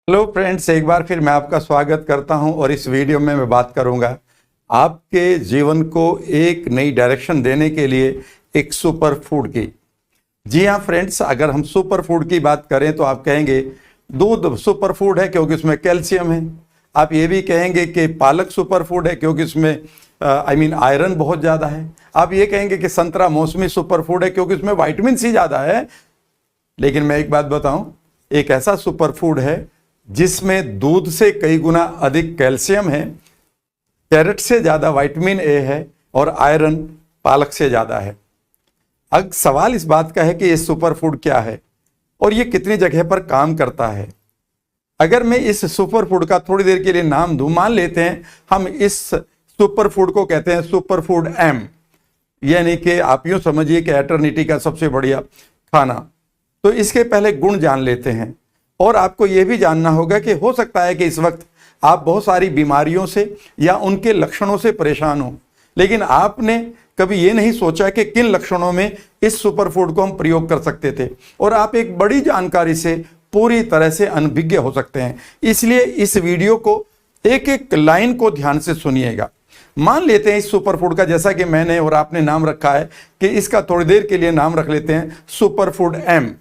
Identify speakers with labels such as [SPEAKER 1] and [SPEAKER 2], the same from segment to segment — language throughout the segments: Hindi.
[SPEAKER 1] हेलो फ्रेंड्स, एक बार फिर मैं आपका स्वागत करता हूं और इस वीडियो में मैं बात करूंगा आपके जीवन को एक नई डायरेक्शन देने के लिए एक सुपर फूड की। जी हाँ फ्रेंड्स, अगर हम सुपर फूड की बात करें तो आप कहेंगे दूध सुपर फूड है क्योंकि उसमें कैल्शियम है। आप ये भी कहेंगे कि पालक सुपर फूड है क्योंकि उसमें आयरन बहुत ज़्यादा है। आप ये कहेंगे कि संतरा मौसमी सुपर फूड है क्योंकि उसमें विटामिन सी ज़्यादा है। लेकिन मैं एक बात बताऊं, एक ऐसा सुपर फूड है जिसमें दूध से कई गुना अधिक कैल्शियम है, कैरेट से ज़्यादा विटामिन ए है और आयरन पालक से ज़्यादा है। अब सवाल इस बात का है कि ये सुपर फूड क्या है और ये कितनी जगह पर काम करता है। अगर मैं इस सुपर फूड का थोड़ी देर के लिए नाम दूं, मान लेते हैं हम इस सुपर फूड को कहते हैं सुपर फूड एम, यानी कि आप यूं समझिए कि एटर्निटी का सबसे बढ़िया खाना। तो इसके पहले गुण जान लेते हैं और आपको यह भी जानना होगा कि हो सकता है कि इस वक्त आप बहुत सारी बीमारियों से या उनके लक्षणों से परेशान हो, लेकिन आपने कभी ये नहीं सोचा कि किन लक्षणों में इस सुपर फूड को हम प्रयोग कर सकते थे और आप एक बड़ी जानकारी से पूरी तरह से अनभिज्ञ हो सकते हैं। इसलिए इस वीडियो को एक एक लाइन को ध्यान से सुनिएगा। मान लेते हैं इस सुपर फूड का, जैसा कि मैंने और आपने नाम रखा है कि इसका थोड़ी देर के लिए नाम रख लेते हैं सुपर फूड एम।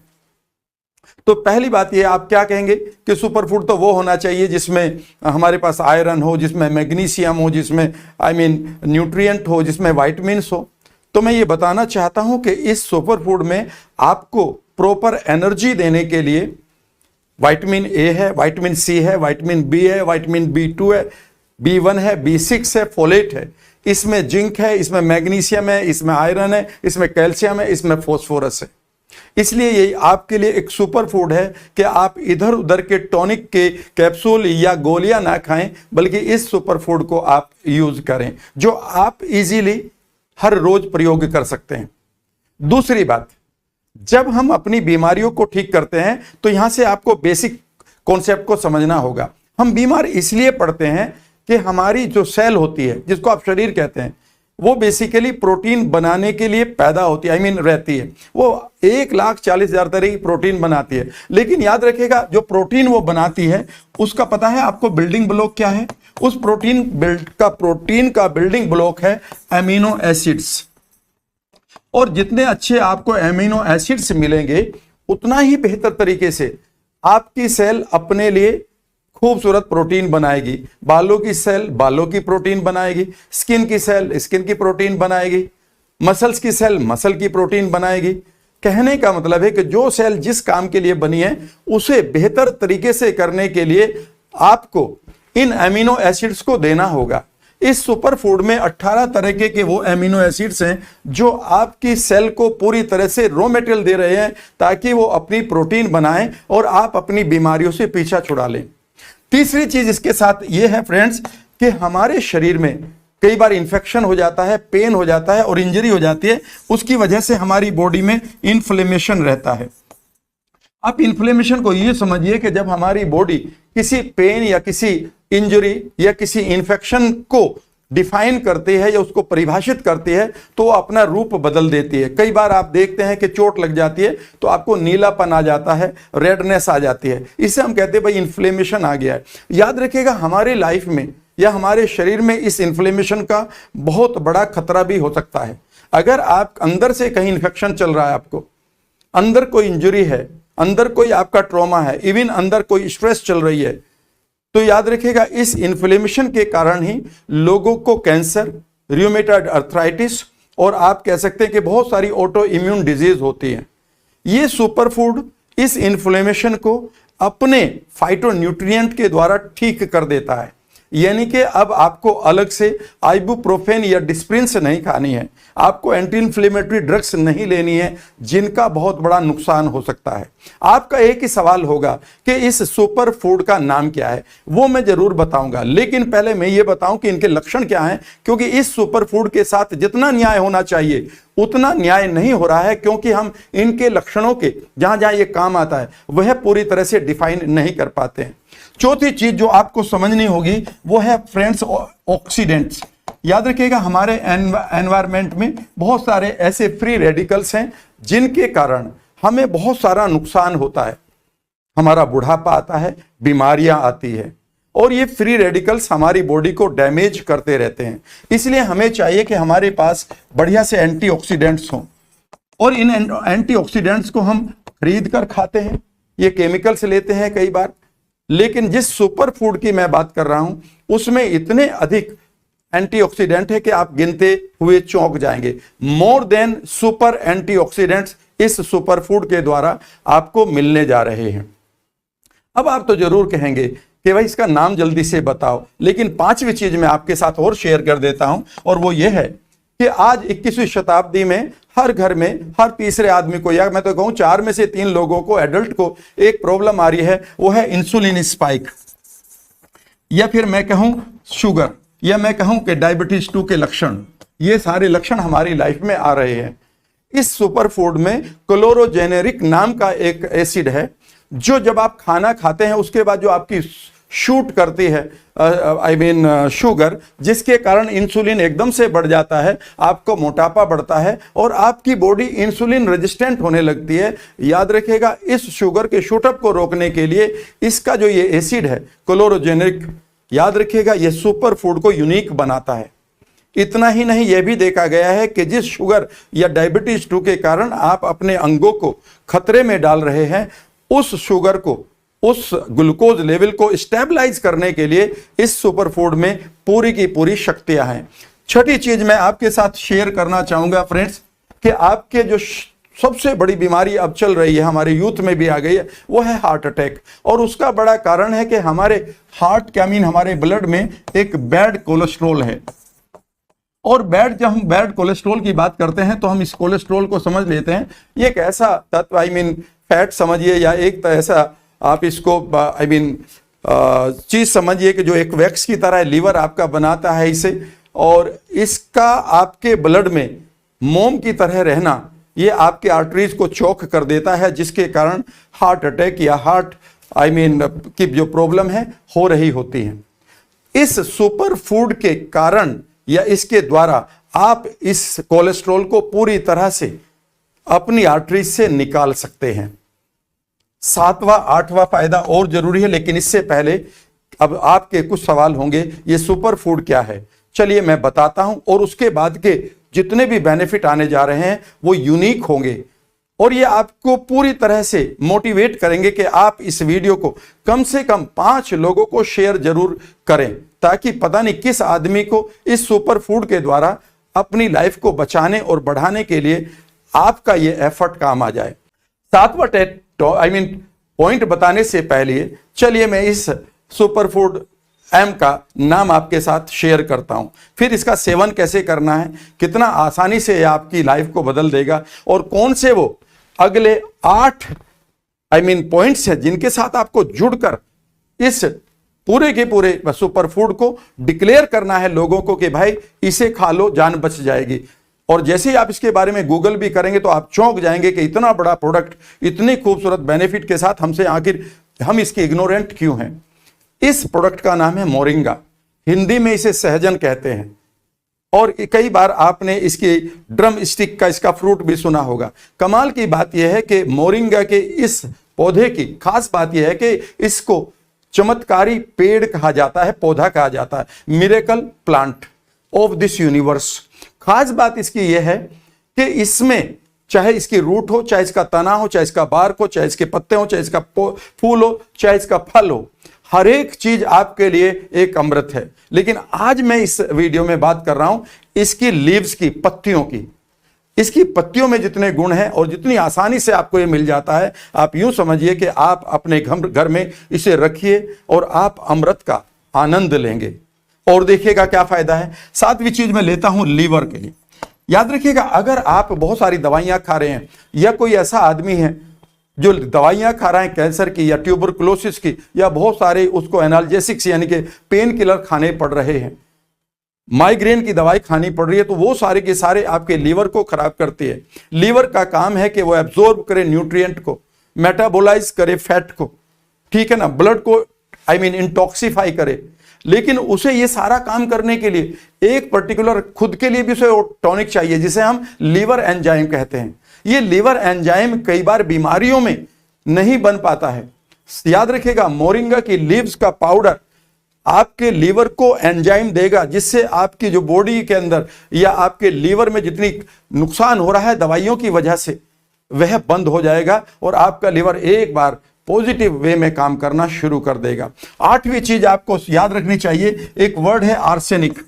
[SPEAKER 1] तो पहली बात ये, आप क्या कहेंगे कि सुपर फूड तो वो होना चाहिए जिसमें हमारे पास आयरन हो, जिसमें मैग्नीशियम हो, जिसमें न्यूट्रिएंट हो, जिसमें विटामिन्स हो। तो मैं ये बताना चाहता हूं कि इस सुपर फूड में आपको प्रॉपर एनर्जी देने के लिए विटामिन ए है, विटामिन सी है, विटामिन बी है, विटामिन B2 है, B1 है, B6 है, फोलेट है, इसमें जिंक है, इसमें मैग्नीशियम है, इसमें आयरन है, इसमें कैल्शियम है, इसमें फॉस्फोरस है। इसलिए ये आपके लिए एक सुपर फूड है कि आप इधर उधर के टॉनिक के कैप्सूल या गोलियां ना खाएं, बल्कि इस सुपर फूड को आप यूज करें जो आप इजीली हर रोज प्रयोग कर सकते हैं। दूसरी बात, जब हम अपनी बीमारियों को ठीक करते हैं तो यहां से आपको बेसिक कॉन्सेप्ट को समझना होगा। हम बीमार इसलिए पड़ते हैं कि हमारी जो सेल होती है, जिसको आप शरीर कहते हैं, वो बेसिकली प्रोटीन बनाने के लिए पैदा होती है, रहती है। वो 1,40,000 तरह की प्रोटीन बनाती है। लेकिन याद रखिएगा, जो प्रोटीन वो बनाती है उसका पता है आपको बिल्डिंग ब्लॉक क्या है? उस प्रोटीन का बिल्डिंग ब्लॉक है एमिनो एसिड्स। और जितने अच्छे आपको एमिनो एसिड्स मिलेंगे उतना ही बेहतर तरीके से आपकी सेल अपने लिए खूबसूरत प्रोटीन बनाएगी। बालों की सेल बालों की प्रोटीन बनाएगी, स्किन की सेल स्किन की प्रोटीन बनाएगी, मसल्स की सेल मसल की प्रोटीन बनाएगी। कहने का मतलब है कि जो सेल जिस काम के लिए बनी है उसे बेहतर तरीके से करने के लिए आपको इन एमिनो एसिड्स को देना होगा। इस सुपर फूड में 18 तरह के वो एमिनो एसिड्स हैं जो आपकी सेल को पूरी तरह से रॉ मटेरियल दे रहे हैं ताकि वो अपनी प्रोटीन बनाएं और आप अपनी बीमारियों से पीछा छुड़ा लें। तीसरी चीज इसके साथ ये है फ्रेंड्स कि हमारे शरीर में कई बार इंफेक्शन हो जाता है, पेन हो जाता है और इंजरी हो जाती है। उसकी वजह से हमारी बॉडी में इन्फ्लेमेशन रहता है। आप इन्फ्लेमेशन को ये समझिए कि जब हमारी बॉडी किसी पेन या किसी इंजरी या किसी इंफेक्शन को डिफाइन करती है या उसको परिभाषित करती है तो वो अपना रूप बदल देती है। कई बार आप देखते हैं कि चोट लग जाती है तो आपको नीलापन आ जाता है, रेडनेस आ जाती है। इससे हम कहते हैं भाई इन्फ्लेमेशन आ गया है। याद रखिएगा, हमारे लाइफ में या हमारे शरीर में इस इन्फ्लेमेशन का बहुत बड़ा खतरा भी हो सकता है। अगर आप अंदर से कहीं इन्फेक्शन चल रहा है, आपको अंदर कोई इंजरी है, अंदर कोई आपका ट्रॉमा है, इवन अंदर कोई स्ट्रेस चल रही है, तो याद रखिएगा इस इन्फ्लेमेशन के कारण ही लोगों को कैंसर, रूमेटॉइड अर्थराइटिस और आप कह सकते हैं कि बहुत सारी ऑटो इम्यून डिजीज होती है। ये सुपर फूड इस इन्फ्लेमेशन को अपने फाइटोन्यूट्रिएंट के द्वारा ठीक कर देता है। यानी कि अब आपको अलग से आइबुप्रोफेन या डिस्प्रिन से नहीं खानी है, आपको एंटी इन्फ्लेमेटरी ड्रग्स नहीं लेनी है जिनका बहुत बड़ा नुकसान हो सकता है। आपका एक ही सवाल होगा कि इस सुपर फूड का नाम क्या है, वो मैं जरूर बताऊंगा। लेकिन पहले मैं ये बताऊं कि इनके लक्षण क्या हैं, क्योंकि इस सुपर फूड के साथ जितना न्याय होना चाहिए उतना न्याय नहीं हो रहा है, क्योंकि हम इनके लक्षणों के जहां जहां ये काम आता है वह पूरी तरह से डिफाइन नहीं कर पाते हैं। चौथी चीज जो आपको समझनी होगी वो है फ्रेंड्स ऑक्सीडेंट्स। याद रखिएगा, हमारे एनवायरमेंट में बहुत सारे ऐसे फ्री रेडिकल्स हैं जिनके कारण हमें बहुत सारा नुकसान होता है। हमारा बुढ़ापा आता है, बीमारियां आती है, और ये फ्री रेडिकल्स हमारी बॉडी को डैमेज करते रहते हैं। इसलिए हमें चाहिए कि हमारे पास बढ़िया से एंटीऑक्सीडेंट्स हों, और इन एंटीऑक्सीडेंट्स को हम खरीद कर खाते हैं, ये केमिकल से लेते हैं कई बार। लेकिन जिस सुपर फूड की मैं बात कर रहा हूं उसमें इतने अधिक एंटीऑक्सीडेंट है कि आप गिनते हुए चौंक जाएंगे। मोर देन सुपर एंटीऑक्सीडेंट्स इस सुपर फूड के द्वारा आपको मिलने जा रहे हैं। अब आप तो जरूर कहेंगे कि भाई इसका नाम जल्दी से बताओ, लेकिन पांचवी चीज मैं आपके साथ और शेयर कर देता हूं, और वो ये है कि आज 21वीं शताब्दी में हर घर में हर तीसरे आदमी को, या मैं तो कहूं 4 में से 3 लोगों को, एडल्ट को एक प्रॉब्लम आ रही है, वो है इंसुलिन स्पाइक, या फिर मैं कहूं शुगर, या मैं कहूं कि डायबिटीज 2 के लक्षण। ये सारे लक्षण हमारी लाइफ में आ रहे हैं। इस सुपर फूड में क्लोरोजेनेरिक नाम का एक एसिड है, जो जब आप खाना खाते हैं उसके बाद जो आपकी शूट करती है शुगर, जिसके कारण इंसुलिन एकदम से बढ़ जाता है, आपको मोटापा बढ़ता है और आपकी बॉडी इंसुलिन रेजिस्टेंट होने लगती है। याद रखिएगा, इस शुगर के शूटअप को रोकने के लिए इसका जो ये एसिड है क्लोरोजेनिक, याद रखिएगा, ये सुपर फूड को यूनिक बनाता है। इतना ही नहीं, यह भी देखा गया है कि जिस शुगर या डायबिटीज 2 के कारण आप अपने अंगों को खतरे में डाल रहे हैं, उस शुगर को, उस ग्लूकोज लेवल को स्टेबलाइज करने के लिए इस सुपर फूड में पूरी की पूरी शक्तियां हैं। छठी चीज मैं आपके साथ शेयर करना चाहूंगा फ्रेंड्स, कि आपके जो सबसे बड़ी बीमारी अब चल रही है, हमारे यूथ में भी आ गई है, वो है हार्ट अटैक। और उसका बड़ा कारण है कि हमारे हार्ट क्या मीन हमारे ब्लड में एक बैड कोलेस्ट्रॉल है। और जब हम बैड कोलेस्ट्रॉल की बात करते हैं तो हम इस कोलेस्ट्रॉल को समझ लेते हैं ये एक ऐसा तत्व, फैट समझिए, या एक ऐसा आप इसको चीज समझिए कि जो एक वैक्स की तरह लीवर आपका बनाता है इसे, और इसका आपके ब्लड में मोम की तरह रहना ये आपके आर्टरीज को चौक कर देता है, जिसके कारण हार्ट अटैक या हार्ट की जो प्रॉब्लम है हो रही होती है। इस सुपर फूड के कारण या इसके द्वारा आप इस कोलेस्ट्रॉल को पूरी तरह से अपनी आर्टरीज से निकाल सकते हैं। 7वां 8वां फायदा और जरूरी है, लेकिन इससे पहले अब आपके कुछ सवाल होंगे, ये सुपर फूड क्या है? चलिए मैं बताता हूं, और उसके बाद के जितने भी बेनिफिट आने जा रहे हैं वो यूनिक होंगे, और ये आपको पूरी तरह से मोटिवेट करेंगे कि आप इस वीडियो को कम से कम 5 लोगों को शेयर जरूर करें, ताकि पता नहीं किस आदमी को इस सुपर फूड के द्वारा अपनी लाइफ को बचाने और बढ़ाने के लिए आपका ये एफर्ट काम आ जाए। 7वां पॉइंट बताने से पहले चलिए मैं इस सुपर फूड एम का नाम आपके साथ शेयर करता हूं, फिर इसका सेवन कैसे करना है, कितना आसानी से आपकी लाइफ को बदल देगा, और कौन से वो अगले 8 पॉइंट्स है जिनके साथ आपको जुड़कर इस पूरे के पूरे सुपर फूड को डिक्लेयर करना है लोगों को कि भाई इसे खा लो, जान बच जाएगी। और जैसे ही आप इसके बारे में गूगल भी करेंगे तो आप चौंक जाएंगे कि इतना बड़ा प्रोडक्ट इतनी खूबसूरत बेनिफिट के साथ हमसे आखिर हम इसके इग्नोरेंट क्यों हैं। इस प्रोडक्ट का नाम है मोरिंगा, हिंदी में इसे सहजन कहते हैं, और कई बार आपने इसकी ड्रम स्टिक का इसका फ्रूट भी सुना होगा। कमाल की बात यह है कि मोरिंगा के इस पौधे की खास बात यह है कि इसको चमत्कारी पेड़ कहा जाता है, पौधा कहा जाता है, miracle plant of this universe. खास बात इसकी यह है कि इसमें चाहे इसकी रूट हो, चाहे इसका तना हो, चाहे इसका बार्क हो, चाहे इसके पत्ते हो, चाहे इसका फूल हो, चाहे इसका फल हो, हर एक चीज आपके लिए एक अमृत है। लेकिन आज मैं इस वीडियो में बात कर रहा हूं इसकी लीव्स की, पत्तियों की। इसकी पत्तियों में जितने गुण हैं और जितनी आसानी से आपको ये मिल जाता है, आप यूं समझिए कि आप अपने घर में इसे रखिए और आप अमृत का आनंद लेंगे, और देखिएगा क्या फायदा है। 7वीं चीज मैं लेता हूं लीवर के लिए। याद रखिएगा, अगर आप बहुत सारी दवाइयां खा रहे हैं, या कोई ऐसा आदमी है जो दवाइयां खा रहा है कैंसर की या ट्यूबरकुलोसिस की, या बहुत सारे उसको एनाल्जेसिक्स यानी कि पेन किलर खाने पड़ रहे हैं, माइग्रेन की दवाई खानी पड़ रही है, तो वो सारे के सारे आपके लीवर को खराब करती है। लीवर का काम है कि वो एब्जॉर्ब करे न्यूट्रिएंट को, मेटाबोलाइज करे फैट को, ठीक है ना, ब्लड को इंटॉक्सिफाई करे। लेकिन उसे ये सारा काम करने के लिए एक पर्टिकुलर खुद के लिए भी उसे टॉनिक चाहिए, जिसे हम लीवर एंजाइम कहते हैं। ये लीवर एंजाइम कई बार बीमारियों में नहीं बन पाता है, याद रखिएगा, मोरिंगा की लीव्स का पाउडर आपके लीवर को एंजाइम देगा, जिससे आपकी जो बॉडी के अंदर या आपके लीवर में जितनी नुकसान हो रहा है दवाइयों की वजह से, वह बंद हो जाएगा और आपका लीवर एक बार पॉजिटिव वे में काम करना शुरू कर देगा। 8वीं चीज आपको याद रखनी चाहिए, एक वर्ड है आर्सेनिक।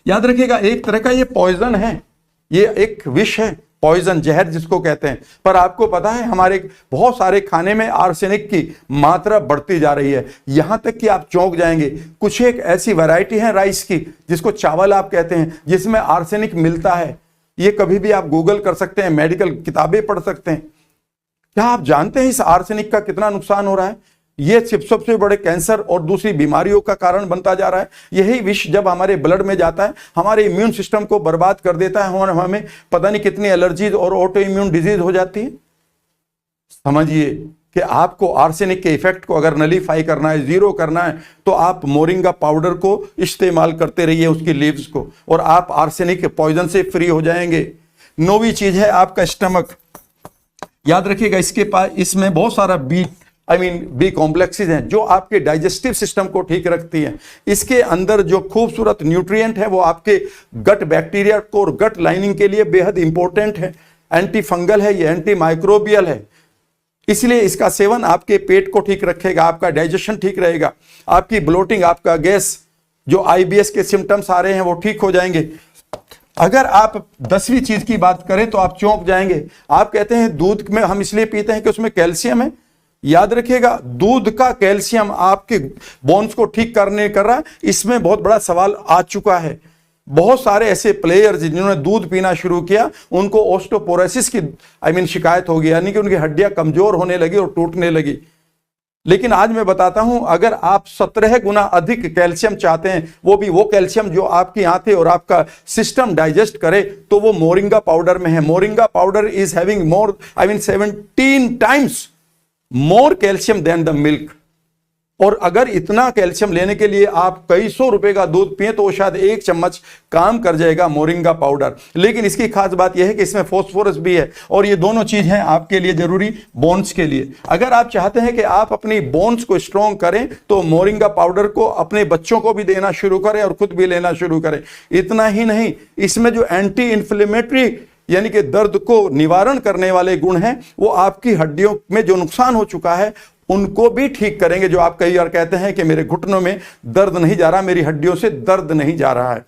[SPEAKER 1] याद रखिएगा, एक तरह का ये पॉइजन है, ये एक विष है, पॉइजन, जहर जिसको कहते हैं। पर आपको पता है हमारे बहुत सारे खाने में आर्सेनिक की मात्रा बढ़ती जा रही है, यहां तक कि आप चौंक जाएंगे। कुछ एक ऐसी वैरायटी है राइस की, जिसको चावल आप कहते हैं, जिसमें आर्सेनिक मिलता है। ये कभी भी आप गूगल कर सकते हैं, मेडिकल किताबें पढ़ सकते हैं। क्या आप जानते हैं इस आर्सेनिक का कितना नुकसान हो रहा है? ये सबसे बड़े कैंसर और दूसरी बीमारियों का कारण बनता जा रहा है। यही विष जब हमारे ब्लड में जाता है, हमारे इम्यून सिस्टम को बर्बाद कर देता है और हमें पता नहीं कितनी एलर्जीज और ऑटो इम्यून डिजीज हो जाती है। समझिए कि आपको आर्सेनिक के इफेक्ट को अगर नलीफाई करना है, जीरो करना है, तो आप मोरिंगा पाउडर को इस्तेमाल करते रहिए, उसकी लीव्स को, और आप आर्सेनिक के पॉइजन से फ्री हो जाएंगे। 9वीं चीज है आपका स्टमक। याद रखिएगा, इसके पास इसमें बहुत सारा बी कॉम्प्लेक्सेस हैं जो आपके डाइजेस्टिव सिस्टम को ठीक रखती हैं। इसके अंदर जो खूबसूरत न्यूट्रिएंट है वो आपके गट बैक्टीरिया को और गट लाइनिंग के लिए बेहद इंपॉर्टेंट है। एंटी फंगल है, ये एंटी माइक्रोबियल है, इसलिए इसका सेवन आपके पेट को ठीक रखेगा, आपका डाइजेशन ठीक रहेगा, आपकी ब्लोटिंग, आपका गैस, जो IBS के सिम्टम्स आ रहे हैं वो ठीक हो जाएंगे। अगर आप 10वीं चीज की बात करें तो आप चौंक जाएंगे। आप कहते हैं दूध में हम इसलिए पीते हैं कि उसमें कैल्शियम है। याद रखिएगा, दूध का कैल्शियम आपके बोन्स को ठीक कर रहा है। इसमें बहुत बड़ा सवाल आ चुका है। बहुत सारे ऐसे प्लेयर्स जिन्होंने दूध पीना शुरू किया, उनको ओस्टोपोरोसिस की शिकायत हो गई, यानी कि उनकी हड्डियां कमजोर होने लगी और टूटने लगी। लेकिन आज मैं बताता हूं, अगर आप 17 गुना अधिक कैल्शियम चाहते हैं, वो भी वो कैल्शियम जो आपकी आंतें और आपका सिस्टम डाइजेस्ट करे, तो वो मोरिंगा पाउडर में है। Moringa powder is having 17 times more calcium than the milk. और अगर इतना कैल्शियम लेने के लिए आप कई सौ रुपए का दूध पिए तो शायद 1 चम्मच काम कर जाएगा मोरिंगा पाउडर। लेकिन इसकी खास बात यह है कि इसमें फास्फोरस भी है, और ये दोनों चीज हैं आपके लिए जरूरी बोन्स के लिए। अगर आप चाहते हैं कि आप अपनी बोन्स को स्ट्रॉन्ग करें तो मोरिंगा पाउडर को अपने बच्चों को भी देना शुरू करें और खुद भी लेना शुरू करें। इतना ही नहीं, इसमें जो एंटी इन्फ्लेमेटरी यानी कि दर्द को निवारण करने वाले गुण हैं, वो आपकी हड्डियों में जो नुकसान हो चुका है उनको भी ठीक करेंगे। जो आप कई बार कहते हैं कि मेरे घुटनों में दर्द नहीं जा रहा, मेरी हड्डियों से दर्द नहीं जा रहा है।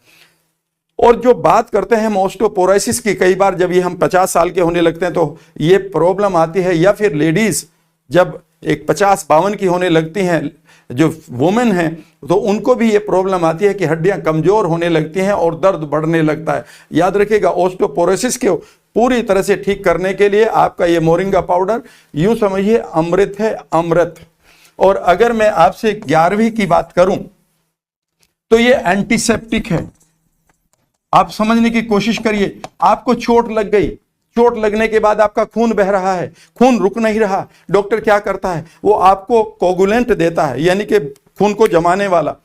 [SPEAKER 1] और जो बात करते हैं ओस्टोपोरोसिस की, कई बार जब ये हम 50 साल के होने लगते हैं तो ये प्रॉब्लम आती है, या फिर लेडीज जब एक 50-52 की होने लगती हैं, जो वुमेन हैं, तो उनको भी ये प्रॉब्लम आती है कि हड्डियां कमजोर होने लगती हैं और दर्द बढ़ने लगता है। याद रखिएगा, ओस्टोपोरोसिस के पूरी तरह से ठीक करने के लिए आपका ये मोरिंगा पाउडर यूं समझिए अमृत है, अमृत। और अगर मैं आपसे 11वीं की बात करूं तो ये एंटीसेप्टिक है। आप समझने की कोशिश करिए, आपको चोट लग गई, चोट लगने के बाद आपका खून बह रहा है, खून रुक नहीं रहा, डॉक्टर क्या करता है, वो आपको कोगुलेंट देता है, यानी कि खून को जमाने वाला।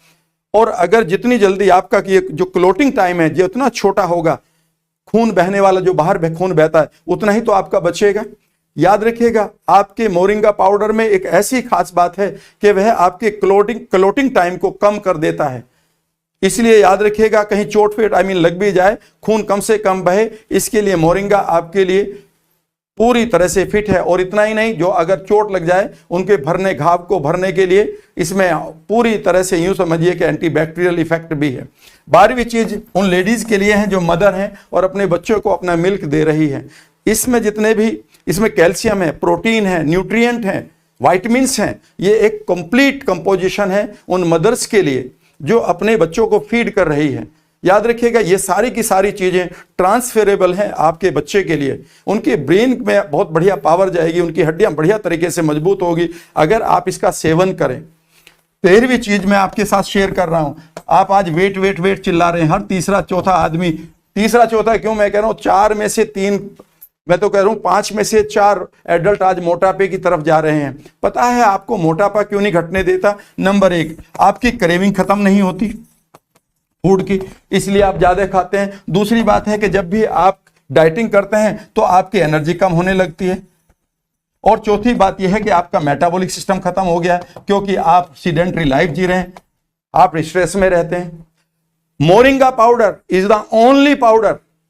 [SPEAKER 1] और अगर जितनी जल्दी आपका जो क्लोटिंग टाइम है जितना छोटा होगा, खून बहने वाला जो बाहर खून बहता है उतना ही तो आपका बचेगा। याद रखिएगा, आपके मोरिंगा पाउडर में एक ऐसी खास बात है कि वह आपके क्लोटिंग टाइम को कम कर देता है। इसलिए याद रखिएगा, कहीं चोट फेट लग भी जाए, खून कम से कम बहे, इसके लिए मोरिंगा आपके लिए पूरी तरह से फिट है। और इतना ही नहीं, जो अगर चोट लग जाए उनके घाव को भरने के लिए इसमें पूरी तरह से यूं समझिए कि एंटीबैक्टीरियल इफेक्ट भी है। 12वीं चीज उन लेडीज के लिए है जो मदर हैं और अपने बच्चों को अपना मिल्क दे रही है। इसमें जितने भी इसमें कैल्शियम है, प्रोटीन है, न्यूट्रिएंट है, वाइटमिन्स हैं, ये एक कंप्लीट कंपोजिशन है उन मदर्स के लिए जो अपने बच्चों को फीड कर रही है। याद रखिएगा, ये सारी की सारी चीजें ट्रांसफेरेबल हैं आपके बच्चे के लिए। उनके ब्रेन में बहुत बढ़िया पावर जाएगी, उनकी हड्डियां बढ़िया तरीके से मजबूत होगी अगर आप इसका सेवन करें। 13वीं चीज मैं आपके साथ शेयर कर रहा हूं। आप आज वेट चिल्ला रहे हैं, हर तीसरा चौथा आदमी, तीसरा चौथा क्यों मैं कह रहा हूं, 4 में से 3, मैं तो कह रहा हूं 5 में से 4 एडल्ट आज मोटापे की तरफ जा रहे हैं। पता है आपको मोटापा क्यों नहीं घटने देता? नंबर 1, आपकी क्रेविंग खत्म नहीं होती फूड की, इसलिए आप ज्यादा खाते हैं। दूसरी बात है कि जब भी आप डाइटिंग करते हैं तो आपकी एनर्जी कम होने लगती है। और चौथी बात यह है कि आपका मेटाबॉलिक सिस्टम खत्म हो गया क्योंकि आप सीडेंटरी लाइफ जी रहे हैं, आप स्ट्रेस में रहते हैं। Moringa powder is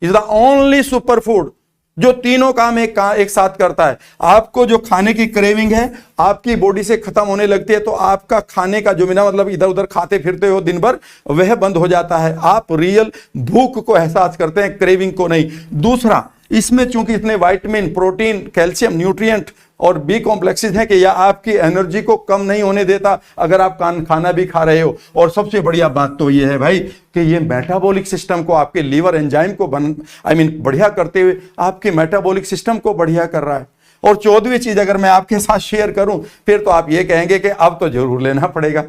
[SPEAKER 1] the only super food जो तीनों काम एक साथ करता है। आपको जो खाने की क्रेविंग है आपकी बॉडी से खत्म होने लगती है, तो आपका खाने का जो बिना मतलब इधर उधर खाते फिरते हो दिन भर, वह बंद हो जाता है। आप रियल भूख को एहसास करते हैं, क्रेविंग को नहीं। दूसरा, इसमें चूंकि इतने विटामिन, प्रोटीन, कैल्शियम, न्यूट्रिएंट और बी कॉम्प्लेक्सेस हैं कि यह आपकी एनर्जी को कम नहीं होने देता अगर आप खाना भी खा रहे हो। और सबसे बढ़िया बात तो यह है भाई कि ये मेटाबॉलिक सिस्टम को, आपके लीवर एंजाइम को बढ़िया करते हुए आपके मेटाबॉलिक सिस्टम को बढ़िया कर रहा है। और चौदहवीं चीज अगर मैं आपके साथ शेयर करूं फिर तो आप ये कहेंगे कि अब तो जरूर लेना पड़ेगा।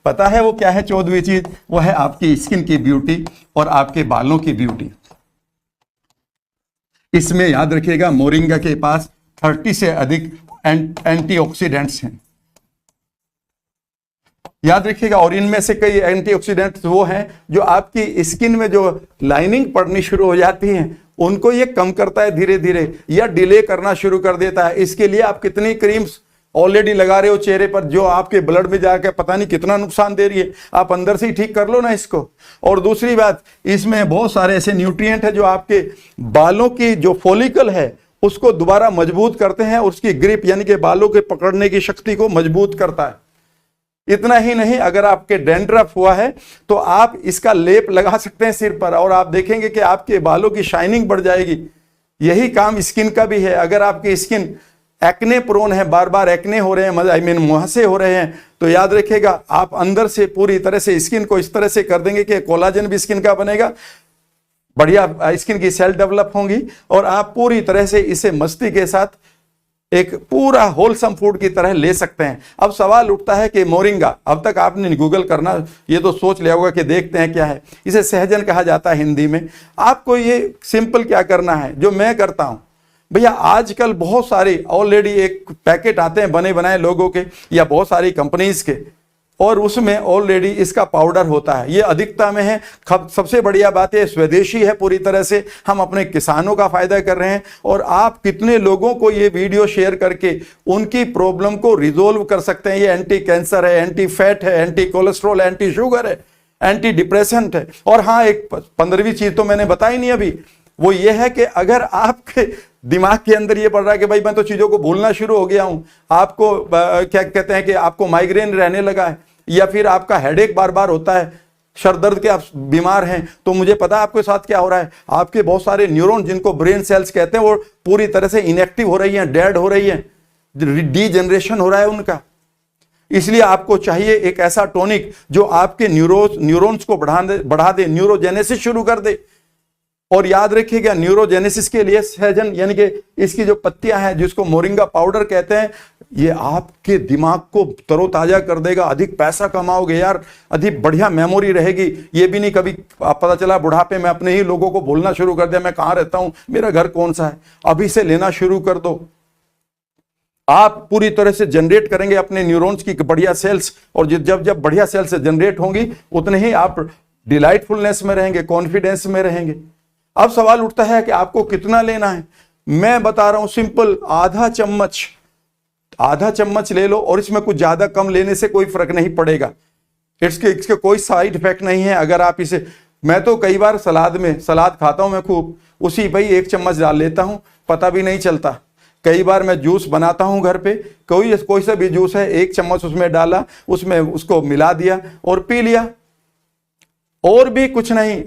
[SPEAKER 1] पता है वो क्या है चौदहवीं चीज? वो है आपकी स्किन की ब्यूटी और आपके बालों की ब्यूटी। इसमें याद रखिएगा मोरिंगा के पास 30 से अधिक एंटीऑक्सीडेंट्स हैं, याद रखिएगा। और इनमें से कई एंटीऑक्सीडेंट्स वो हैं जो आपकी स्किन में जो लाइनिंग पड़नी शुरू हो जाती है उनको ये कम करता है धीरे धीरे, या डिले करना शुरू कर देता है। इसके लिए आप कितनी क्रीम्स ऑलरेडी लगा रहे हो चेहरे पर जो आपके ब्लड में जाकर पता नहीं कितना नुकसान दे रही है, आप अंदर से ही ठीक कर लो ना इसको। और दूसरी बात, इसमें बहुत सारे ऐसे न्यूट्रिएंट है जो आपके बालों की जो फॉलिकल है उसको दोबारा मजबूत करते हैं, उसकी ग्रिप यानी कि बालों के पकड़ने की शक्ति को मजबूत करता है। इतना ही नहीं, अगर आपके डैंड्रफ हुआ है तो आप इसका लेप लगा सकते हैं सिर पर और आप देखेंगे कि आपके बालों की शाइनिंग बढ़ जाएगी। यही काम स्किन का भी है। अगर आपकी स्किन एक्ने प्रोन है, बार बार एक्ने हो रहे हैं, मुहासे हो रहे हैं, तो याद रखिएगा आप अंदर से पूरी तरह से स्किन को इस तरह से कर देंगे कि कोलाजन भी स्किन का बनेगा, बढ़िया स्किन की सेल डेवलप होंगी और आप पूरी तरह से इसे मस्ती के साथ एक पूरा होलसम फूड की तरह ले सकते हैं। अब सवाल उठता है कि मोरिंगा, अब तक आपने गूगल करना ये तो सोच लिया होगा कि देखते हैं क्या है। इसे सहजन कहा जाता है हिंदी में। आपको ये सिंपल क्या करना है जो मैं करता हूं भैया, आजकल बहुत सारे ऑलरेडी एक पैकेट आते हैं बने बनाए लोगों के या बहुत सारी कंपनीज के, और उसमें ऑलरेडी इसका पाउडर होता है। ये अधिकता में है। सबसे बढ़िया बात है स्वदेशी है पूरी तरह से, हम अपने किसानों का फायदा कर रहे हैं। और आप कितने लोगों को ये वीडियो शेयर करके उनकी प्रॉब्लम को रिजोल्व कर सकते हैं। ये एंटी कैंसर है, एंटी फैट है, एंटी कोलेस्ट्रॉल, एंटी शुगर है, एंटी डिप्रेसेंट है। और हाँ, एक 15वीं चीज तो मैंने बताई नहीं अभी, वो ये है कि अगर आपके दिमाग के अंदर ये पड़ रहा है कि भाई मैं तो चीजों को भूलना शुरू हो गया हूं, आपको क्या कहते हैं कि आपको माइग्रेन रहने लगा है या फिर आपका हेडेक बार बार होता है, सर दर्द के आप बीमार हैं, तो मुझे पता है आपके साथ क्या हो रहा है। आपके बहुत सारे न्यूरॉन जिनको ब्रेन सेल्स कहते हैं वो पूरी तरह से इनएक्टिव हो रही हैं, डेड हो रही हैं, डीजनरेशन हो रहा है उनका। इसलिए आपको चाहिए एक ऐसा टॉनिक जो आपके न्यूरॉन्स को बढ़ा दे, न्यूरोजेनेसिस शुरू कर दे। और याद रखिएगा न्यूरोजेनेसिस के लिए सहजन यानी कि इसकी जो पत्तियां हैं जिसको मोरिंगा पाउडर कहते हैं, ये आपके दिमाग को तरोताजा कर देगा। अधिक पैसा कमाओगे यार, अधिक बढ़िया मेमोरी रहेगी। ये भी नहीं कभी पता चला बुढ़ापे में अपने ही लोगों को भूलना शुरू कर दिया, मैं कहां रहता हूं, मेरा घर कौन सा है। अभी से लेना शुरू कर दो। आप पूरी तरह से जनरेट करेंगे अपने न्यूरॉन्स की बढ़िया सेल्स, और जब बढ़िया सेल्स जनरेट होंगी उतने ही आप डिलाइटफुलनेस में रहेंगे, कॉन्फिडेंस में रहेंगे। अब सवाल उठता है कि आपको कितना लेना है। मैं बता रहा हूं सिंपल, आधा चम्मच ले लो, और इसमें कुछ ज्यादा कम लेने से कोई फर्क नहीं पड़ेगा। इसके कोई साइड इफेक्ट नहीं है अगर आप इसे, मैं तो कई बार सलाद खाता हूं मैं खूब, उसी भाई 1 चम्मच डाल लेता हूं, पता भी नहीं चलता। कई बार मैं जूस बनाता हूं घर पे, कोई सा भी जूस है, 1 चम्मच उसमें डाला, उसमें उसको मिला दिया और पी लिया, और भी कुछ नहीं।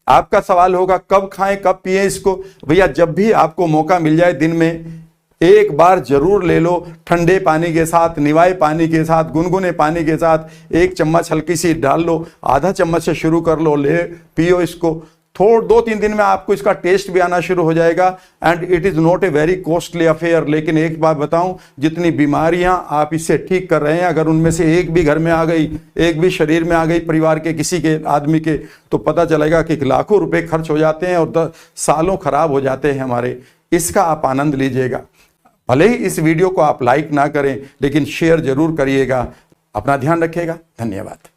[SPEAKER 1] आपका सवाल होगा कब खाएं कब पिएं इसको। भैया जब भी आपको मौका मिल जाए दिन में एक बार जरूर ले लो, ठंडे पानी के साथ, निवाए पानी के साथ, गुनगुने पानी के साथ 1 चम्मच हल्की सी डाल लो, आधा चम्मच से शुरू कर लो, ले पियो इसको। 2-3 दिन में आपको इसका टेस्ट भी आना शुरू हो जाएगा। And it is not a very costly affair. लेकिन एक बात बताऊं, जितनी बीमारियां आप इससे ठीक कर रहे हैं, अगर उनमें से एक भी घर में आ गई, एक भी शरीर में आ गई, परिवार के किसी के आदमी के, तो पता चलेगा कि लाखों रुपए खर्च हो जाते हैं और सालों खराब हो जाते हैं हमारे। इसका आप आनंद लीजिएगा। भले ही इस वीडियो को आप लाइक ना करें लेकिन शेयर जरूर करिएगा। अपना ध्यान रखिएगा। धन्यवाद।